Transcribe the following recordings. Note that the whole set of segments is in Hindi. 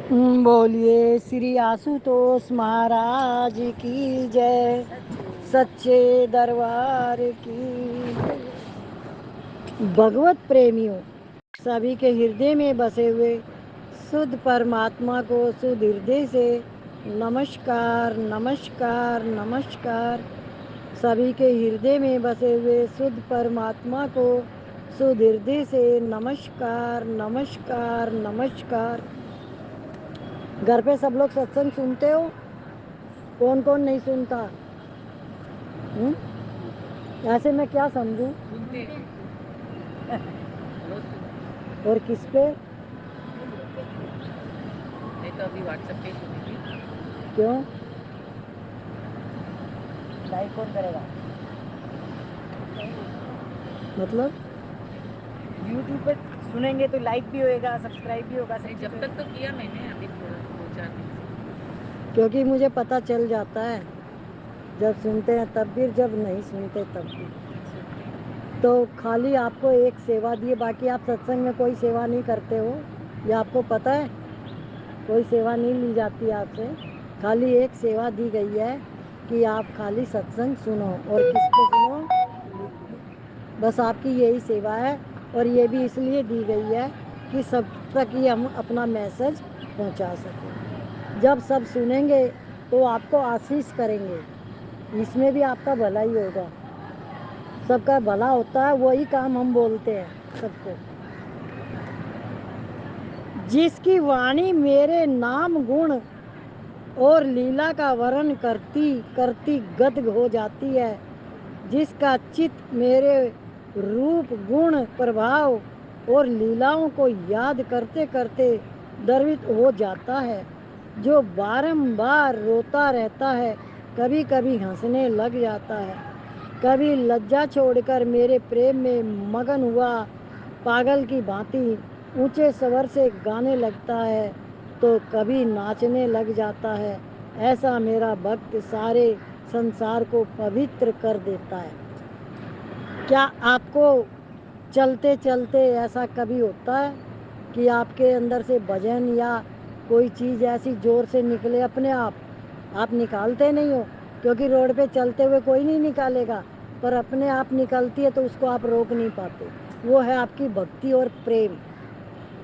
बोलिए श्री आशुतोष महाराज की जय, सच्चे दरबार की। भगवत प्रेमियों, सभी के हृदय में बसे हुए शुद्ध परमात्मा को शुद्ध हृदय से नमस्कार नमस्कार नमस्कार। सभी के हृदय में बसे हुए शुद्ध परमात्मा को शुद्ध हृदय से नमस्कार नमस्कार नमस्कार। घर पे सब लोग सत्संग सुनते हो? कौन कौन नहीं सुनता? ऐसे मैं क्या समझूं? और किस पे? तो अभी व्हाट्सएप पे सुनेंगे। क्यों? लाइव कौन करेगा? मतलब यूट्यूब पे सुनेंगे तो लाइक भी होएगा, सब्सक्राइब भी होगा। नहीं, जब तक तो किया मैंने, अभी थोड़ा 2-4 दिन से। क्योंकि मुझे पता चल जाता है, जब सुनते हैं तब भी, जब नहीं सुनते तब भी। तो खाली आपको एक सेवा दी, बाकी आप सत्संग में कोई सेवा नहीं करते हो, ये आपको पता है। कोई सेवा नहीं ली जाती आपसे, खाली एक सेवा दी गई है कि आप खाली सत्संग सुनो। और किसको सुनो? बस आपकी यही सेवा है। और ये भी इसलिए दी गई है कि सब तक ये हम अपना मैसेज पहुंचा सकें। जब सब सुनेंगे तो आपको आशीष करेंगे, इसमें भी आपका भला ही होगा। सबका भला होता है, वही काम हम बोलते हैं सबको। जिसकी वाणी मेरे नाम गुण और लीला का वर्ण करती करती गद हो जाती है, जिसका चित्त मेरे रूप गुण प्रभाव और लीलाओं को याद करते करते द्रवित हो जाता है, जो बारंबार रोता रहता है, कभी कभी हंसने लग जाता है, कभी लज्जा छोड़कर मेरे प्रेम में मगन हुआ पागल की भांति ऊंचे स्वर से गाने लगता है, तो कभी नाचने लग जाता है। ऐसा मेरा भक्त सारे संसार को पवित्र कर देता है। क्या आपको चलते चलते ऐसा कभी होता है कि आपके अंदर से भजन या कोई चीज़ ऐसी ज़ोर से निकले अपने आप निकालते नहीं हो? क्योंकि रोड पे चलते हुए कोई नहीं निकालेगा, पर अपने आप निकलती है तो उसको आप रोक नहीं पाते। वो है आपकी भक्ति और प्रेम।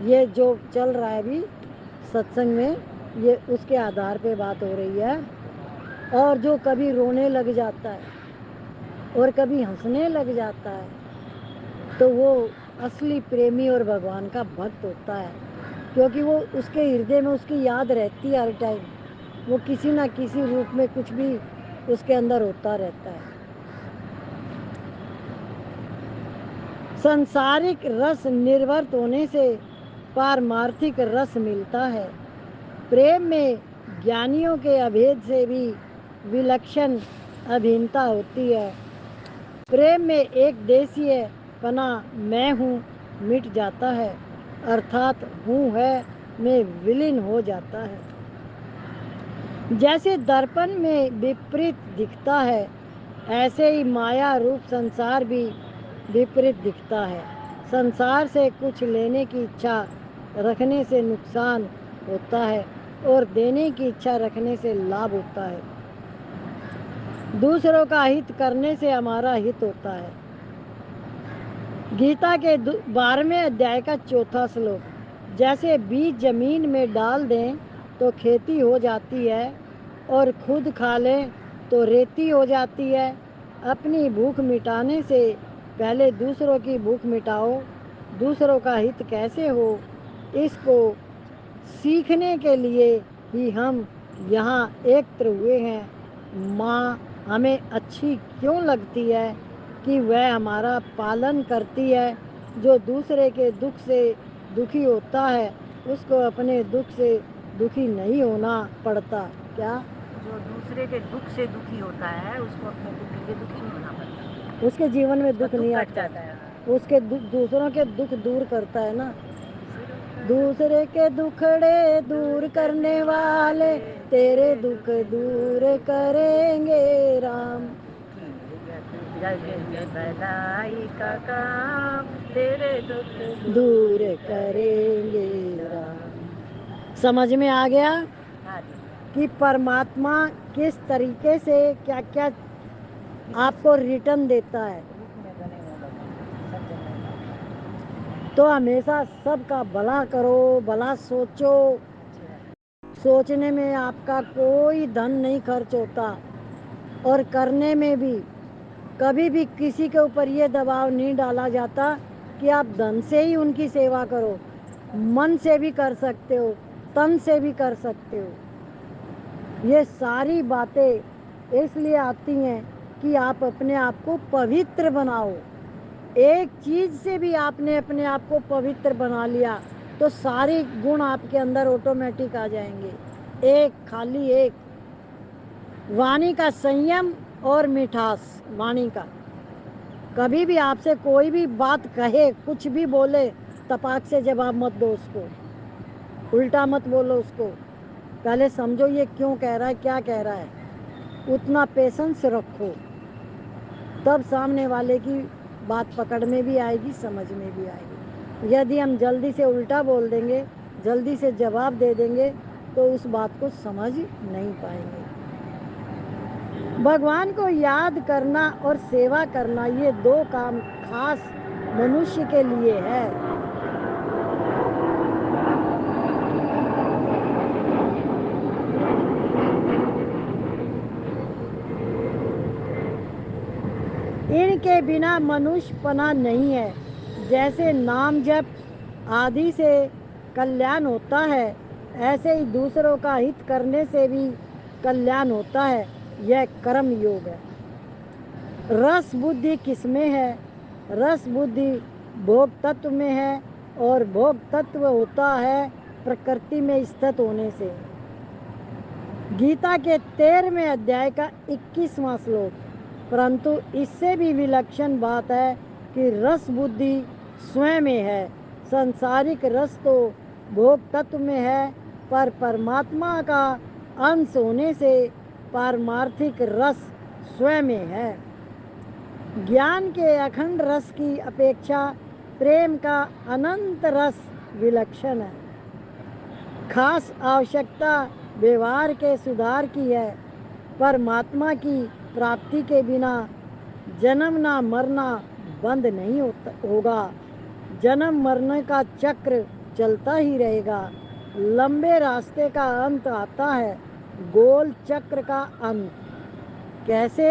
ये जो चल रहा है अभी सत्संग में, ये उसके आधार पे बात हो रही है। और जो कभी रोने लग जाता है और कभी हंसने लग जाता है, तो वो असली प्रेमी और भगवान का भक्त होता है। क्योंकि वो उसके हृदय में उसकी याद रहती है हर टाइम, वो किसी ना किसी रूप में कुछ भी उसके अंदर होता रहता है। सांसारिक रस निर्वर्त होने से पारमार्थिक रस मिलता है। प्रेम में ज्ञानियों के अभेद से भी विलक्षण अभिन्नता होती है। प्रेम में एक देशीय पना मैं हूँ मिट जाता है, अर्थात हूँ है में विलीन हो जाता है। जैसे दर्पण में विपरीत दिखता है, ऐसे ही माया रूप संसार भी विपरीत दिखता है। संसार से कुछ लेने की इच्छा रखने से नुकसान होता है और देने की इच्छा रखने से लाभ होता है। दूसरों का हित करने से हमारा हित होता है। गीता के 12वें अध्याय का 4था श्लोक, जैसे बीज जमीन में डाल दें तो खेती हो जाती है और खुद खा लें तो रेती हो जाती है। अपनी भूख मिटाने से पहले दूसरों की भूख मिटाओ। दूसरों का हित कैसे हो, इसको सीखने के लिए ही हम यहाँ एकत्र हुए हैं। माँ हमें अच्छी क्यों लगती है कि वह हमारा पालन करती है। जो दूसरे के दुख से दुखी होता है, उसको अपने दुख से दुखी नहीं होना पड़ता। क्या? जो दूसरे के दुख से दुखी होता है, उसको अपने दुख के लिए दुखी नहीं होना पड़ता। उसके जीवन में दुख नहीं कट आता, जाता है। उसके दूसरों के दुख दूर करता है ना। दूसरे के दुखड़े दूर करने वाले तेरे दुख दूर करेंगे राम। भलाई का काम तेरे दुख दूर करेंगे राम। समझ में आ गया हाँ जी। कि परमात्मा किस तरीके से क्या क्या आपको रिटर्न देता है। रूप में बने हुए भगवान सब जगह। तो हमेशा सबका भला करो, भला सोचो। अच्छी बात। सोचने में आपका कोई धन नहीं खर्च होता, और करने में भी कभी भी किसी के ऊपर ये दबाव नहीं डाला जाता कि आप धन से ही उनकी सेवा करो। मन से भी कर सकते हो, तन से भी कर सकते हो। ये सारी बातें इसलिए आती हैं कि आप अपने आप को पवित्र बनाओ। एक चीज से भी आपने अपने आप को पवित्र बना लिया तो सारे गुण आपके अंदर ऑटोमेटिक आ जाएंगे। एक, खाली एक, वाणी का संयम और मिठास। वाणी का, कभी भी आपसे कोई भी बात कहे, कुछ भी बोले, तपाक से जवाब मत दो उसको, उल्टा मत बोलो उसको। पहले समझो ये क्यों कह रहा है, क्या कह रहा है। उतना पेशेंस रखो, तब सामने वाले की बात पकड़ में भी आएगी, समझ में भी आएगी। यदि हम जल्दी से उल्टा बोल देंगे, जल्दी से जवाब दे देंगे, तो उस बात को समझ नहीं पाएंगे। भगवान को याद करना और सेवा करना, ये दो काम खास मनुष्य के लिए है। इनके बिना मनुष्यपना नहीं है। जैसे नाम जप आदि से कल्याण होता है, ऐसे ही दूसरों का हित करने से भी कल्याण होता है। यह कर्म योग है। रस बुद्धि किसमें है? रस बुद्धि भोग तत्व में है, और भोग तत्व होता है प्रकृति में स्थित होने से। गीता के 13वें अध्याय का 21वां श्लोक। परंतु इससे भी विलक्षण बात है कि रस बुद्धि स्वयं में है। सांसारिक रस तो भोग तत्व में है, पर परमात्मा का अंश होने से पारमार्थिक रस स्वयं में है। ज्ञान के अखंड रस की अपेक्षा प्रेम का अनंत रस विलक्षण है। खास आवश्यकता व्यवहार के सुधार की है। परमात्मा की प्राप्ति के बिना जन्मना मरना बंद नहीं होगा। जन्म मरने का चक्र चलता ही रहेगा। लंबे रास्ते का अंत आता है, गोल चक्र का अंत कैसे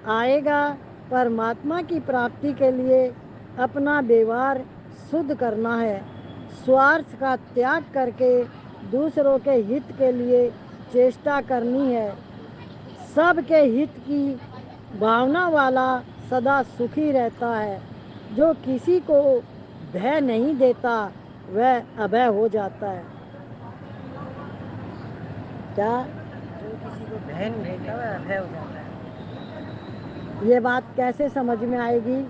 आएगा? परमात्मा की प्राप्ति के लिए अपना व्यवहार शुद्ध करना है, स्वार्थ का त्याग करके दूसरों के हित के लिए चेष्टा करनी है। सबके हित की भावना वाला सदा सुखी रहता है। जो किसी को भय नहीं देता वह अभय हो जाता है। क्या जो किसी को भय नहीं देता वह अभय हो जाता है। ये बात कैसे समझ में आएगी?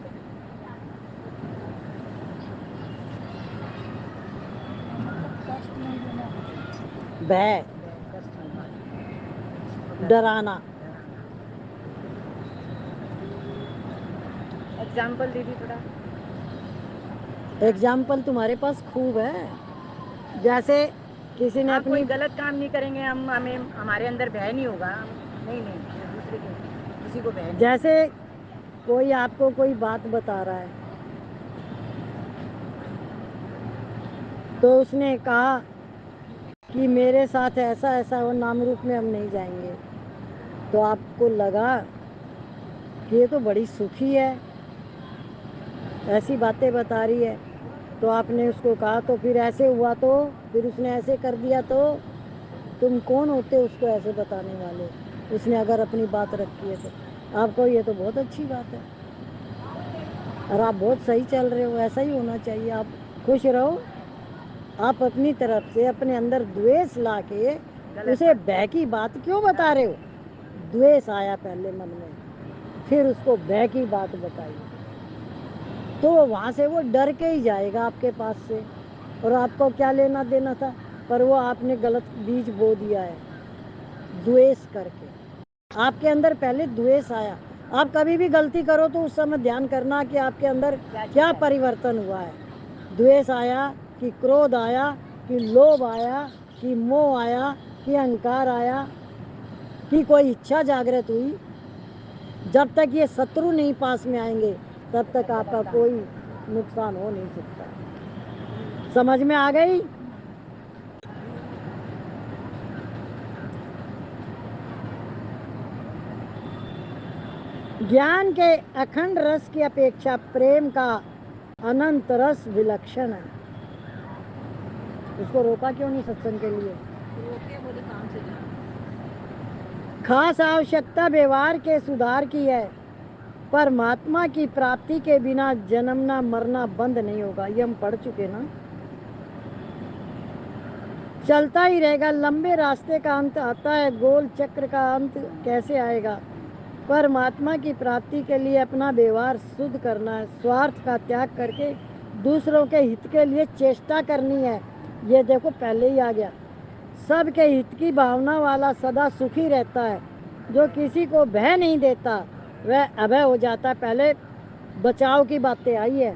भय, कष्ट नहीं पाना। डराना। एग्जाम्पल दीदी थोड़ा। एग्जाम्पल तुम्हारे पास खूब है। जैसे किसी ने हाँ, अपनी कोई गलत काम नहीं करेंगे हम, हमें हमारे अंदर भय नहीं होगा। नहीं नहीं, दूसरे को किसी को भय नहीं। जैसे कोई आपको कोई बात बता रहा है, तो उसने कहा कि मेरे साथ ऐसा ऐसा हो, नाम रूप में हम नहीं जाएंगे। तो आपको लगा कि ये तो बड़ी सुखी है, ऐसी बातें बता रही है। तो आपने उसको कहा, तो फिर ऐसे हुआ, तो फिर उसने ऐसे कर दिया, तो तुम कौन होते उसको ऐसे बताने वाले? उसने अगर अपनी बात रखी है तो आपको ये तो बहुत अच्छी बात है, और आप बहुत सही चल रहे हो, ऐसा ही होना चाहिए। आप खुश रहो। आप अपनी तरफ से अपने अंदर द्वेष ला के उसे भय की बात क्यों बता रहे हो? द्वेष आया पहले मन में, फिर उसको भय की बात बताई, तो वहाँ से वो डर के ही जाएगा आपके पास से। और आपको क्या लेना देना था? पर वो आपने गलत बीज बो दिया है द्वेष करके। आपके अंदर पहले द्वेष आया। आप कभी भी गलती करो तो उस समय ध्यान करना कि आपके अंदर क्या परिवर्तन हुआ है। द्वेष आया कि क्रोध आया कि लोभ आया कि मोह आया, कि अहंकार आया, कि कोई इच्छा जागृत हुई, जब तक ये शत्रु नहीं पास में आएंगे तब तक आपका कोई नुकसान हो नहीं सकता। समझ में आ गई? ज्ञान के अखंड रस की अपेक्षा प्रेम का अनंत रस विलक्षण है। उसको रोका क्यों नहीं सत्संग के लिए? रोके बोले काम से जाओ। खास आवश्यकता व्यवहार के सुधार की है। परमात्मा की प्राप्ति के बिना जन्मना मरना बंद नहीं होगा, ये हम पढ़ चुके ना। चलता ही रहेगा, लंबे रास्ते का अंत आता है, गोल चक्र का अंत कैसे आएगा? परमात्मा की प्राप्ति के लिए अपना व्यवहार शुद्ध करना है, स्वार्थ का त्याग करके दूसरों के हित के लिए चेष्टा करनी है। ये देखो पहले ही आ गया, सबके हित की भावना वाला सदा सुखी रहता है। जो किसी को भय नहीं देता वह अभय हो जाता है। पहले बचाव की बातें आई है।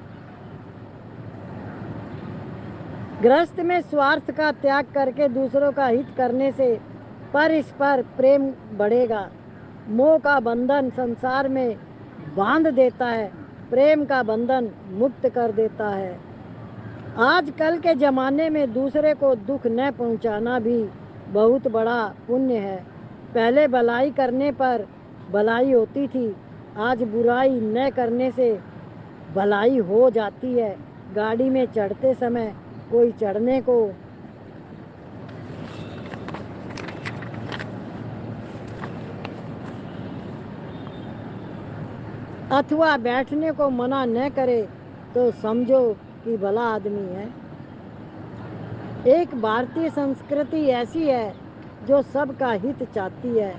गृहस्थ में स्वार्थ का त्याग करके दूसरों का हित करने से परस्पर प्रेम बढ़ेगा। मोह का बंधन संसार में बांध देता है, प्रेम का बंधन मुक्त कर देता है। आजकल के जमाने में दूसरे को दुख न पहुंचाना भी बहुत बड़ा पुण्य है। पहले भलाई करने पर भलाई होती थी, आज बुराई न करने से भलाई हो जाती है। गाड़ी में चढ़ते समय कोई चढ़ने को अथवा बैठने को मना न करे तो समझो कि भला आदमी है। एक भारतीय संस्कृति ऐसी है जो सबका हित चाहती है।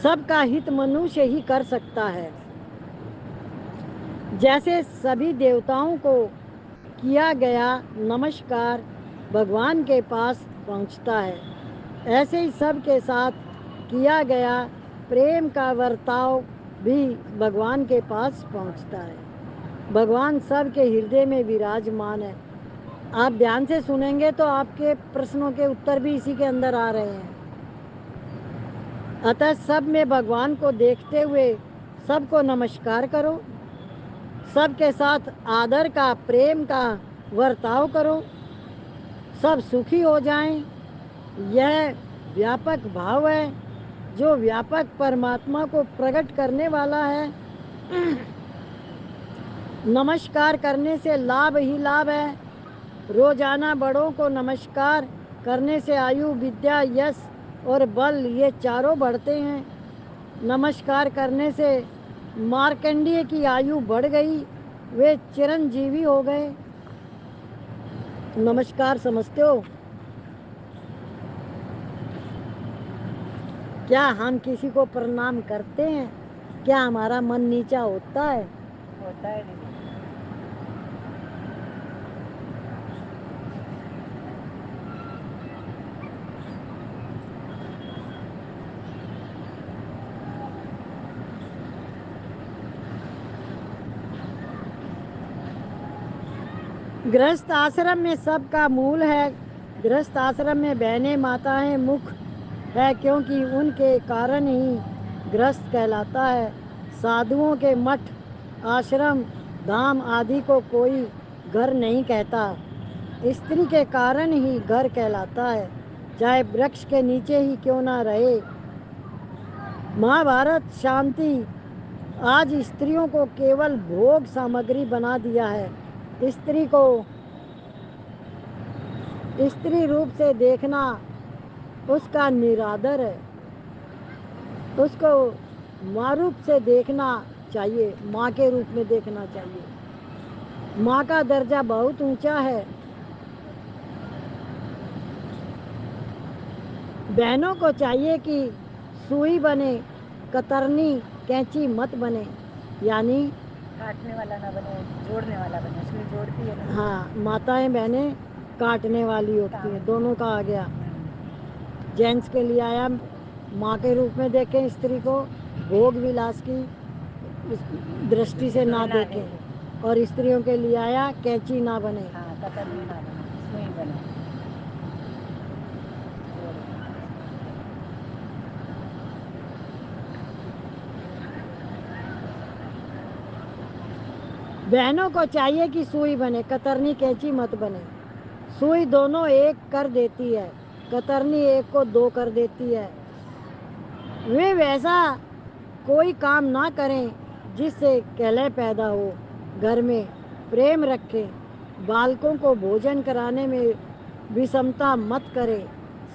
सबका हित मनुष्य ही कर सकता है। जैसे सभी देवताओं को किया गया नमस्कार भगवान के पास पहुंचता है, ऐसे ही सबके साथ किया गया प्रेम का बर्ताव भी भगवान के पास पहुंचता है। भगवान सबके हृदय में विराजमान है। आप ध्यान से सुनेंगे तो आपके प्रश्नों के उत्तर भी इसी के अंदर आ रहे हैं। अतः सब में भगवान को देखते हुए सबको नमस्कार करो, सबके साथ आदर का प्रेम का वर्ताव करो, सब सुखी हो जाएं। यह व्यापक भाव है जो व्यापक परमात्मा को प्रकट करने वाला है। नमस्कार करने से लाभ ही लाभ है। रोजाना बड़ों को नमस्कार करने से आयु विद्या यश और बल ये चारों बढ़ते हैं। नमस्कार करने से मार्कंडेय की आयु बढ़ गई, वे चिरंजीवी हो गए। नमस्कार समझते हो? क्या हम किसी को प्रणाम करते हैं? क्या हमारा मन नीचा होता है? होता है नहीं। गृहस्थ आश्रम में सबका मूल है। गृहस्थ आश्रम में बहनें माताएं मुख है, क्योंकि उनके कारण ही गृहस्थ कहलाता है। साधुओं के मठ आश्रम धाम आदि को कोई घर नहीं कहता, स्त्री के कारण ही घर कहलाता है, चाहे वृक्ष के नीचे ही क्यों ना रहे। महाभारत शांति आज स्त्रियों को केवल भोग सामग्री बना दिया है। स्त्री को स्त्री रूप से देखना उसका निरादर है। उसको माँ रूप से देखना चाहिए, माँ के रूप में देखना चाहिए। माँ का दर्जा बहुत ऊंचा है। बहनों को चाहिए कि सुई बने, कतरनी कैंची मत बने, यानी काटने वाला ना बने, जोड़ने वाला बने। सुई जोड़ती है ना। हाँ, माताएं बहनें काटने वाली होती हैं, दोनों का आ गया। जेंट्स के लिए आया, माँ के रूप में देखें स्त्री को, भोग विलास की इस दृष्टि से ना देखें। और स्त्रियों के लिए आया कैंची ना बने। हाँ, कतरनी ना बने, सुई बने। बहनों को चाहिए कि सुई बने, कतरनी कैंची मत बने। सुई दोनों एक कर देती है, कतरनी एक को दो कर देती है। वे वैसा कोई काम ना करें जिससे कलह पैदा हो। घर में प्रेम रखें, बालकों को भोजन कराने में विषमता मत करें।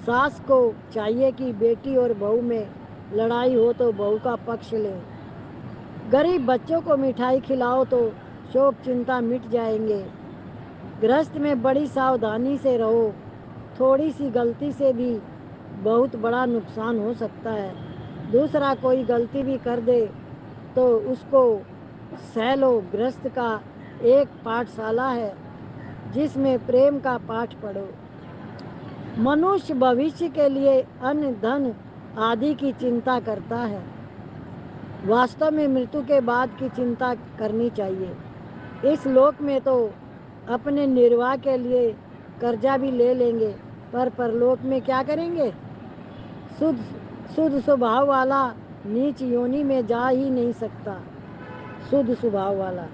सास को चाहिए कि बेटी और बहू में लड़ाई हो तो बहू का पक्ष लें। गरीब बच्चों को मिठाई खिलाओ तो शोक चिंता मिट जाएंगे। गृहस्थ में बड़ी सावधानी से रहो, थोड़ी सी गलती से भी बहुत बड़ा नुकसान हो सकता है। दूसरा कोई गलती भी कर दे तो उसको सह लो। गृहस्थ का एक पाठशाला है जिसमें प्रेम का पाठ पढ़ो। मनुष्य भविष्य के लिए अन्न धन आदि की चिंता करता है। वास्तव में मृत्यु के बाद की चिंता करनी चाहिए। इस लोक में तो अपने निर्वाह के लिए कर्जा भी ले लेंगे, पर परलोक में क्या करेंगे? शुद्ध शुद्ध स्वभाव वाला नीच योनि में जा ही नहीं सकता। शुद्ध स्वभाव वाला,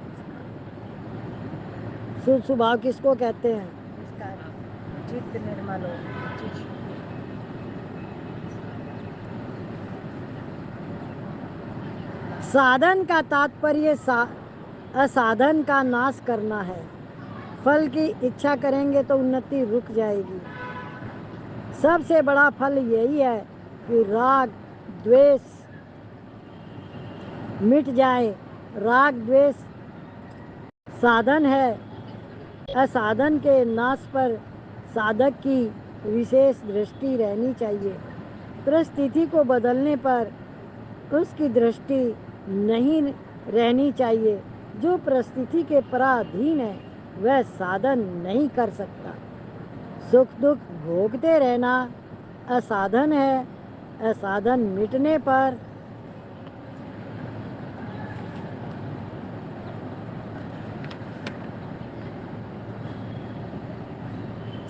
शुद्ध स्वभाव किसको कहते हैं? जिसका चित्त निर्मल हो, चित्त शुद्ध। साधन का तात्पर्य असाधन का नाश करना है। फल की इच्छा करेंगे तो उन्नति रुक जाएगी। सबसे बड़ा फल यही है कि राग द्वेष मिट जाए। राग द्वेष साधन है। असाधन के नाश पर साधक की विशेष दृष्टि रहनी चाहिए। परिस्थिति को बदलने पर उसकी दृष्टि नहीं रहनी चाहिए। जो परिस्थिति के पराधीन है वह साधन नहीं कर सकता। सुख दुख भोगते रहना असाधन है। असाधन मिटने पर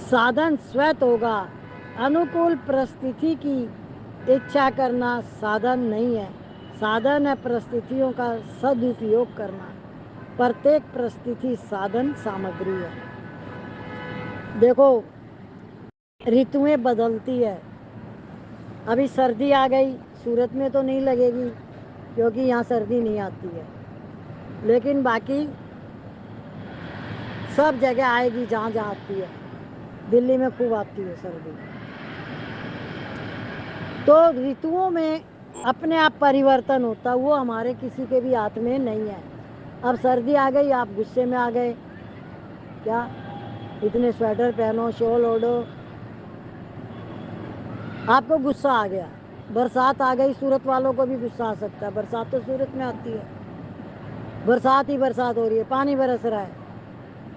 साधन स्वतः होगा। अनुकूल परिस्थिति की इच्छा करना साधन नहीं है। साधन है परिस्थितियों का सदुपयोग करना। प्रत्येक परिस्थिति साधन सामग्री है। देखो, ऋतुएं बदलती है। अभी सर्दी आ गई, सूरत में तो नहीं लगेगी क्योंकि यहाँ सर्दी नहीं आती है, लेकिन बाकी सब जगह आएगी जहाँ जहाँ आती है। दिल्ली में खूब आती है सर्दी। तो ऋतुओं में अपने आप परिवर्तन होता, वो हमारे किसी के भी हाथ में नहीं है। अब सर्दी आ गई, आप गुस्से में आ गए, क्या इतने स्वेटर पहनो, शॉल ओढ़ो, आपको गुस्सा आ गया। बरसात आ गई, सूरत वालों को भी गुस्सा आ सकता है। बरसात तो सूरत में आती है, बरसात ही बरसात हो रही है, पानी बरस रहा है,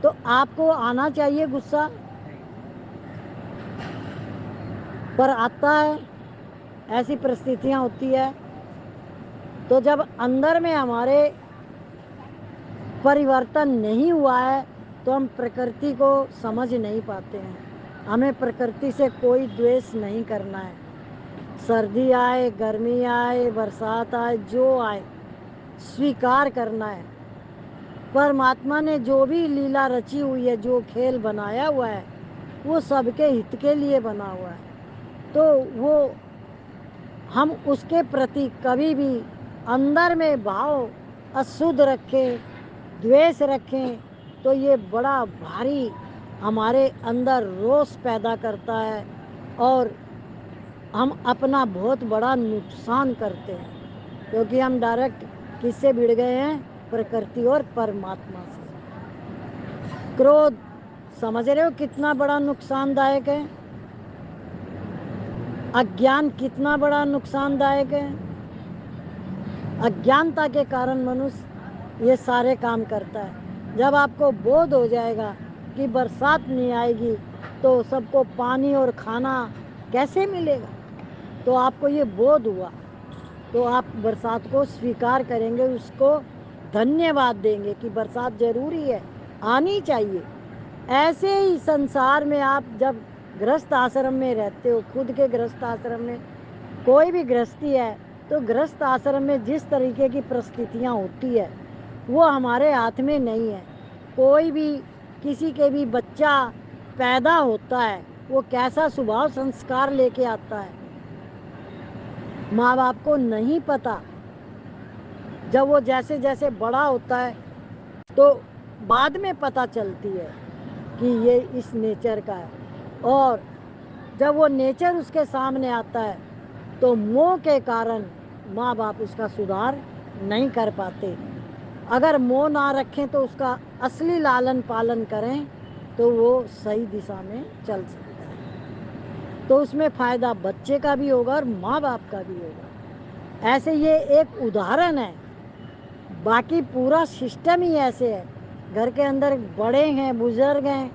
तो आपको आना चाहिए गुस्सा, पर आता है। ऐसी परिस्थितियां होती है। तो जब अंदर में हमारे परिवर्तन नहीं हुआ है तो हम प्रकृति को समझ नहीं पाते हैं। हमें प्रकृति से कोई द्वेष नहीं करना है। सर्दी आए, गर्मी आए, बरसात आए, जो आए स्वीकार करना है। परमात्मा ने जो भी लीला रची हुई है, जो खेल बनाया हुआ है, वो सबके हित के लिए बना हुआ है। तो वो हम उसके प्रति कभी भी अंदर में भाव अशुद्ध रखें, द्वेष रखें, तो ये बड़ा भारी हमारे अंदर रोष पैदा करता है और हम अपना बहुत बड़ा नुकसान करते हैं, क्योंकि हम डायरेक्ट किससे भिड़ गए हैं? प्रकृति और परमात्मा से। क्रोध समझ रहे हो कितना बड़ा नुकसानदायक है? अज्ञान कितना बड़ा नुकसानदायक है? अज्ञानता के कारण मनुष्य ये सारे काम करता है। जब आपको बोध हो जाएगा कि बरसात नहीं आएगी तो सबको पानी और खाना कैसे मिलेगा, तो आपको ये बोध हुआ, तो आप बरसात को स्वीकार करेंगे, उसको धन्यवाद देंगे कि बरसात जरूरी है, आनी चाहिए। ऐसे ही संसार में आप जब गृहस्थ आश्रम में रहते हो, खुद के गृहस्थ आश्रम में कोई भी गृहस्थी है, तो गृहस्थ आश्रम में जिस तरीके की परिस्थितियाँ होती है वो हमारे हाथ में नहीं है। कोई भी किसी के भी बच्चा पैदा होता है, वो कैसा स्वभाव संस्कार लेके आता है माँ बाप को नहीं पता। जब वो जैसे जैसे बड़ा होता है तो बाद में पता चलती है कि ये इस नेचर का है, और जब वो नेचर उसके सामने आता है तो मोह के कारण माँ बाप उसका सुधार नहीं कर पाते। अगर मोह ना रखें तो उसका असली लालन पालन करें तो वो सही दिशा में चल सकता है। तो उसमें फ़ायदा बच्चे का भी होगा और माँ बाप का भी होगा। ऐसे ये एक उदाहरण है, बाकी पूरा सिस्टम ही ऐसे है। घर के अंदर बड़े हैं, बुजुर्ग हैं,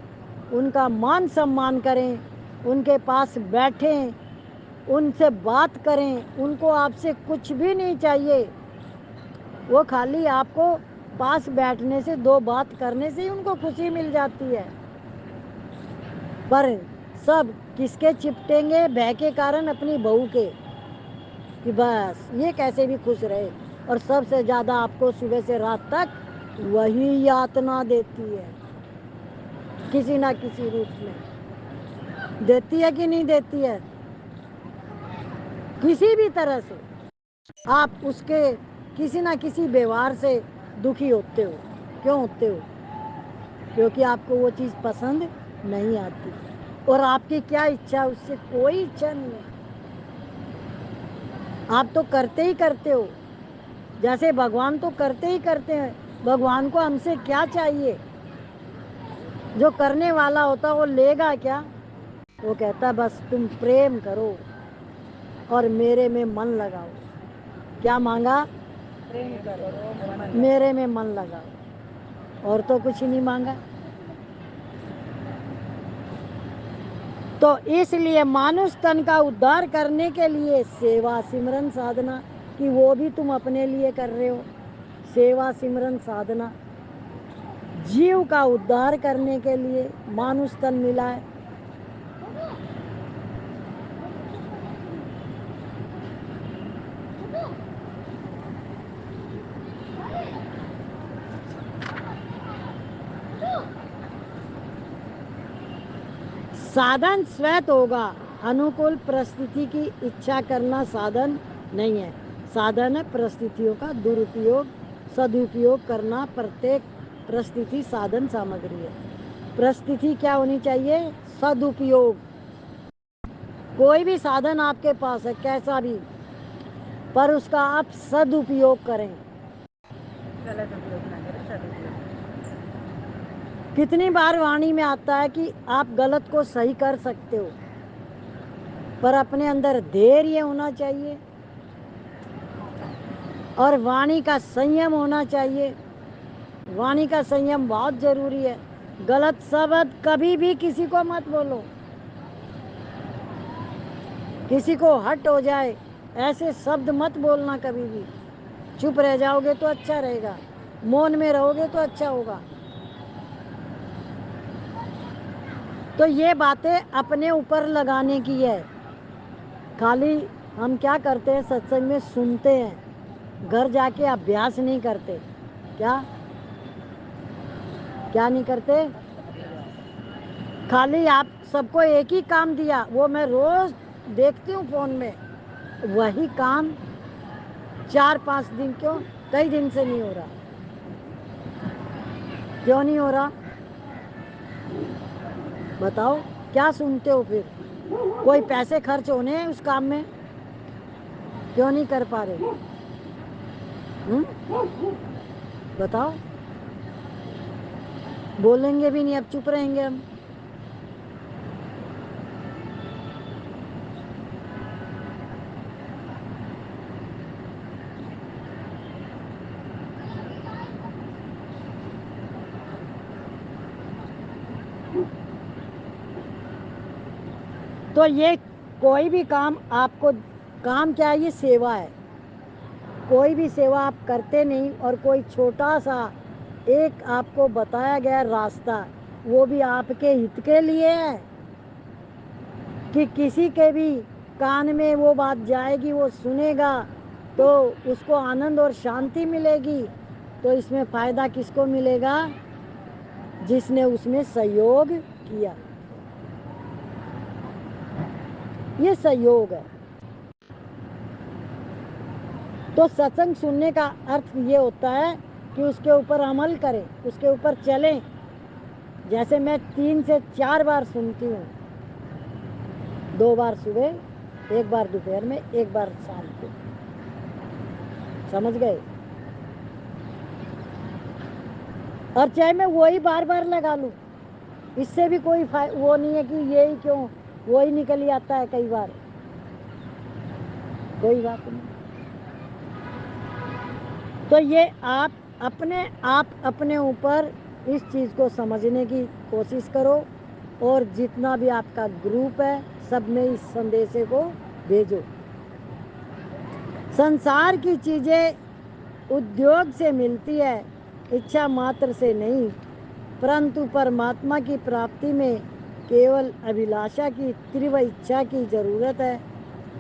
उनका मान सम्मान करें, उनके पास बैठें, उनसे बात करें। उनको आपसे कुछ भी नहीं चाहिए, वो खाली आपको पास बैठने से, दो बात करने से ही उनको खुशी मिल जाती है। पर सब किसके चिपटेंगे? भय के कारण अपनी बहू के, कि बस ये कैसे भी खुश रहे। और सबसे ज़्यादा आपको सुबह से रात तक वही यातना देती है, किसी ना किसी रूप में देती है कि नहीं देती है। किसी भी तरह से आप उसके किसी ना किसी व्यवहार से दुखी होते हो। क्यों होते हो? क्योंकि आपको वो चीज़ पसंद नहीं आती, और आपकी क्या इच्छा, उससे कोई इच्छा नहीं है। आप तो करते ही करते हो, जैसे भगवान तो करते ही करते हैं। भगवान को हमसे क्या चाहिए? जो करने वाला होता वो लेगा क्या? वो कहता बस तुम प्रेम करो और मेरे में मन लगाओ। क्या मांगा? प्रेम करो, मेरे में मन लगाओ, और तो कुछ ही नहीं मांगा। तो इसलिए मानुष तन का उद्धार करने के लिए सेवा सिमरन साधना, कि वो भी तुम अपने लिए कर रहे हो। सेवा सिमरन साधना जीव का उद्धार करने के लिए मानुष तन मिला है। साधन स्वैत होगा, अनुकूल परिस्थिति की इच्छा करना साधन नहीं है। साधन है परिस्थितियों का दुरुपयोग, सदुपयोग करना। प्रत्येक परिस्थिति साधन सामग्री है। परिस्थिति क्या होनी चाहिए? सदुपयोग। कोई भी साधन आपके पास है, कैसा भी, पर उसका आप सदुपयोग करें। गलत उपयोग ना करें, सदुपयोग। कितनी बार वाणी में आता है कि आप गलत को सही कर सकते हो, पर अपने अंदर धैर्य होना चाहिए और वाणी का संयम होना चाहिए। वाणी का संयम बहुत जरूरी है। गलत शब्द कभी भी किसी को मत बोलो। किसी को हट हो जाए ऐसे शब्द मत बोलना कभी भी। चुप रह जाओगे तो अच्छा रहेगा, मौन में रहोगे तो अच्छा होगा। तो ये बातें अपने ऊपर लगाने की है। खाली हम क्या करते हैं, सत्संग में सुनते हैं, घर जाके अभ्यास नहीं करते। क्या क्या नहीं करते? खाली आप सबको एक ही काम दिया, वो मैं रोज देखती हूँ फोन में, वही काम 4-5 दिन, क्यों कई दिन से नहीं हो रहा। क्यों नहीं हो रहा? बताओ, क्या सुनते हो फिर? कोई पैसे खर्च होने हैं उस काम में? क्यों नहीं कर पा रहे? बताओ। बोलेंगे भी नहीं, अब चुप रहेंगे हम। तो ये कोई भी काम आपको, काम क्या है? ये सेवा है। कोई भी सेवा आप करते नहीं और कोई छोटा सा एक आपको बताया गया रास्ता, वो भी आपके हित के लिए है कि किसी के भी कान में वो बात जाएगी, वो सुनेगा तो उसको आनंद और शांति मिलेगी। तो इसमें फायदा किसको मिलेगा? जिसने उसमें सहयोग किया। ये सहयोग है। तो सत्संग सुनने का अर्थ ये होता है कि उसके ऊपर अमल करें, उसके ऊपर चलें। जैसे मैं 3 से 4 बार सुनती हूँ, 2 बार सुबह, 1 बार दोपहर में, 1 बार शाम को। समझ गए? और चाहे मैं वही बार बार लगा लूँ, इससे भी कोई वो नहीं है कि यही क्यों, वही निकल ही आता है कई बार, कोई बात नहीं। तो ये आप अपने ऊपर इस चीज़ को समझने की कोशिश करो और जितना भी आपका ग्रुप है सब में इस संदेश को भेजो। संसार की चीज़ें उद्योग से मिलती है, इच्छा मात्र से नहीं, परंतु परमात्मा की प्राप्ति में केवल अभिलाषा की तीव्र इच्छा की जरूरत है।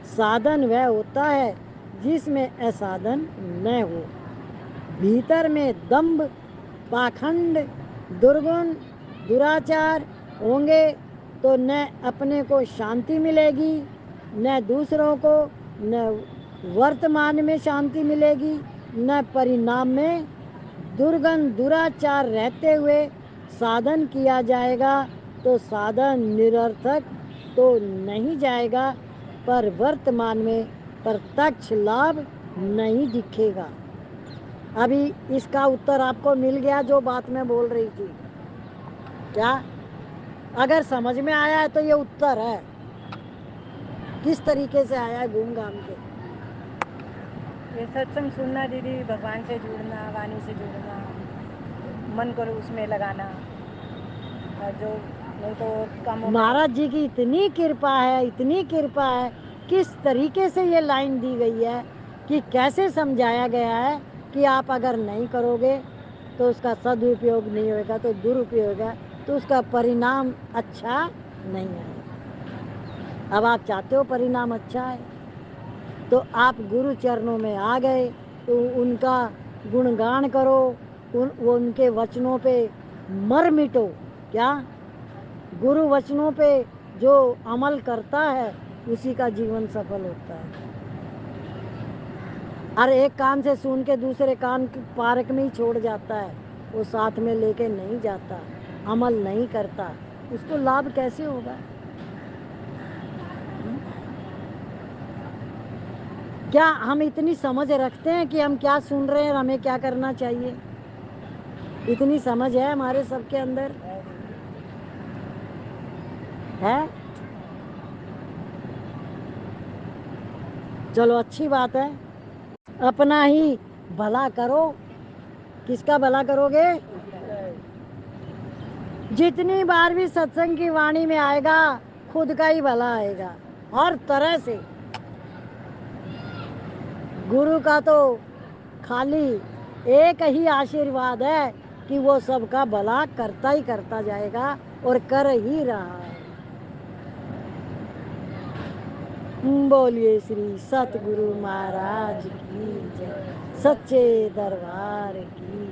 साधन वह होता है जिसमें असाधन न हो। भीतर में दंभ, पाखंड, दुर्गुण, दुराचार होंगे तो न अपने को शांति मिलेगी, न दूसरों को, न वर्तमान में शांति मिलेगी, न परिणाम में। दुर्गंध, दुराचार रहते हुए साधन किया जाएगा तो साधन निरर्थक तो नहीं जाएगा, पर वर्तमान में प्रत्यक्ष लाभ नहीं दिखेगा। अभी इसका उत्तर आपको मिल गया जो बात मैं बोल रही थी क्या? अगर समझ में आया है तो ये उत्तर है। किस तरीके से आया है घूम घाम के? ये सत्संग सुनना दीदी, भगवान से जुड़ना, वाणी से जुड़ना, मन को उसमें लगाना, और जो नहीं तो कामों में। महाराज जी की इतनी कृपा है, इतनी कृपा है। किस तरीके से ये लाइन दी गई है कि कैसे समझाया गया है कि आप अगर नहीं करोगे तो उसका सदुपयोग नहीं होगा, तो दुरुपयोग है, तो उसका परिणाम अच्छा नहीं आएगा। अब आप चाहते हो परिणाम अच्छा है तो आप गुरु चरणों में आ गए तो उनका गुणगान करो, उनके वचनों पे मर मिटो। क्या? गुरु वचनों पे जो अमल करता है उसी का जीवन सफल होता है। अरे एक कान से सुन के दूसरे कान पार्क में ही छोड़ जाता है, वो साथ में लेके नहीं जाता, अमल नहीं करता, उसको लाभ कैसे होगा? क्या हम इतनी समझ रखते हैं कि हम क्या सुन रहे हैं और हमें क्या करना चाहिए? इतनी समझ है हमारे सबके अंदर? है? चलो अच्छी बात है। अपना ही भला करो। किसका भला करोगे? जितनी बार भी सत्संग की वाणी में आएगा खुद का ही भला आएगा हर तरह से। गुरु का तो खाली एक ही आशीर्वाद है कि वो सबका भला करता ही करता जाएगा और कर ही रहा है। बोलिए श्री सतगुरु महाराज की जय, सच्चे दरबार की